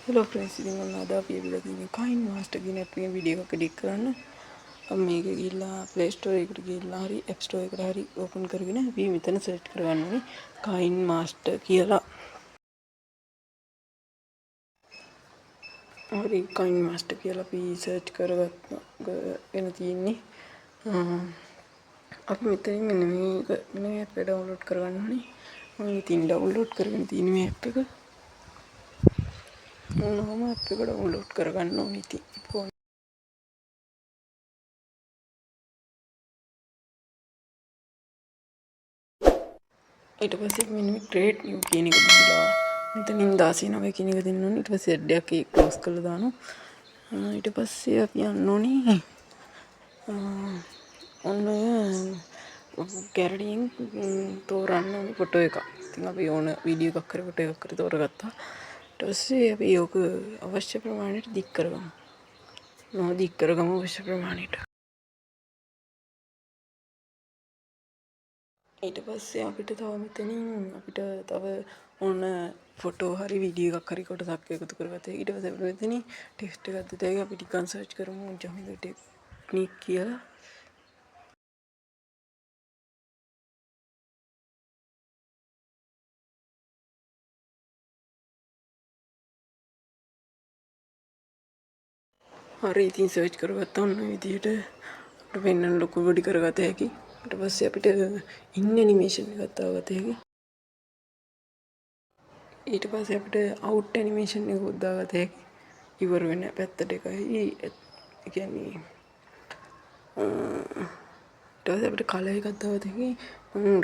Hello friends ඉතින් ඔන්න අද අපි ඇවිල්ලා තියෙන්නේ කයින් මාස්ටර් කියන app එකේ වීඩියෝ එකක් එඩිට් කරන්න. අපි මේක ගිහිල්ලා Play Store එකට ගිහිල්ලා හරි App Store එකට හරි ඕපන් කරගෙන අපි මෙතන සර්ච් කරගන්න ඕනේ කයින් මාස්ටර් කියලා. හරි කයින් මාස්ටර් කියලා අපි සර්ච් කරගත්තා. එන තියෙන්නේ අපි මෙතනින් මෙන්න මේ app එක ඩවුන්ලෝඩ් කරගන්න ඕනේ. මම ඉතින් ඩවුන්ලෝඩ් කරගෙන තියෙන මේ app එක. මම app එක ඩවුන්ලෝඩ් කරගන්න ඕනේ ඉතින් ෆෝන් ඊට පස්සේ මෙන්න මේ create new කියන එක දාලා මෙතනින් 16 කියන එක දෙන්න ඕනේ. ඊට පස්සේ ad එකක් ක්ලෝස් කරලා දානවා. ඊට පස්සේ අපි යන්න ඕනේ ඔන්න ගැලරියෙන් තෝරන්න ඕනේ ෆොටෝ එකක්. ඉතින් අපි ඕන වීඩියෝ එකක් හරි ෆොටෝ එකක් හරි තෝරගත්තා. ඊට පස්සේ අපි ඕක අවශ්‍ය ප්‍රමාණයට දික් කරගමු. දික් කරගමු අවශ්‍ය ප්‍රමාණයට. ඊට පස්සේ අපිට තව මෙතනින් අපිට තව ඕන ෆොටෝ හරි වීඩියෝ එකක් හරි කොටසක් එකතු කරගත්තා. ඊට පස්සේ අපිට මෙතනින් ටෙක්ස්ට් එකක් දෙතේ අපි ටිකක් සර්ච් කරමු ජහුද ටෙක්නික් කියලා. හරි ඉතින් සර්ච් කරගත්තා ඔන්න විදිහට අපිට වෙන්න ලොකු පොඩි කරගත හැකි. ඊට පස්සේ අපිට ඉන් ඇනිමේෂන් එකක් දාගත හැකි. ඊට පස්සේ අපිට අවුට් ඇනිමේෂන් එකක් දාගත හැකි. ඉවර වෙන පැත්තට එකයි. ඒ කියන්නේ ඊට පස්සේ අපිට කලර් එකක් දාගත හැකි.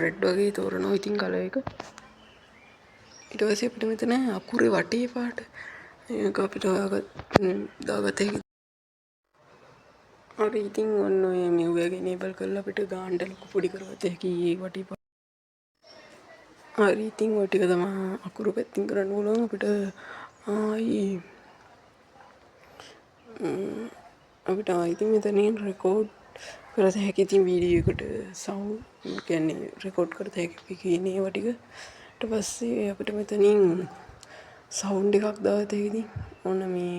රෙඩ් වගේ තෝරනවා ඉතින් කලර් එක. ඊට පස්සේ අපිට මෙතන අකුරේ වටේ පාට ඒක අපිට දාගත හැකි. හරි ඉතින් ඔන්න ඔය මියුව් එක enable කරලා අපිට ගානට ලොකු පොඩි කරගත හැකි වටේ පාට. හරි ඉතින් ඔය ටික තමයි අකුරු පැත්තින් කරන්න පුළුවන් අපිට. අපිට ඉතින් මෙතනින් රෙකෝඩ් කරත හැකි. ඉතින් වීඩියෝ එකට සවුන්ඩ් කියන්නේ රෙකෝඩ් කරත හැකි කියන ඒවා ටික. ඊට පස්සේ අපිට මෙතනින් සවුන්ඩ් එකක් දාගත හැකි. ඉතින් ඔන්න මේ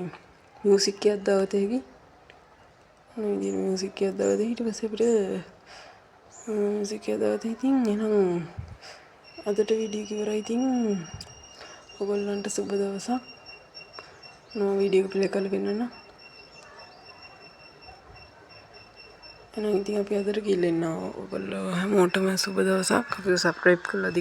මියුසික් එකක් දාගත හැකි. ඔන්න විදිහට මියුසික් එකක් දාගත හැකි. ඊට පස්සේ අපිට මියුසික් එකක් දාගත හැකි. ඉතින් එහෙනම් අදට වීඩියෝ එක ඉවරයි. ඉතින් ඔයගොල්ලන්ට සුබ දවසක්. මම වීඩියෝ එක ප්ලේ කරලා පෙන්නන්නම්. එහෙනම් ඉතින් අපි අදට ගිහින් එන්න. ඔයගොල්ලෝ හැමෝටම සුබ දවසක්. අපිව සබ්ස්ක්‍රයිබ් කරලා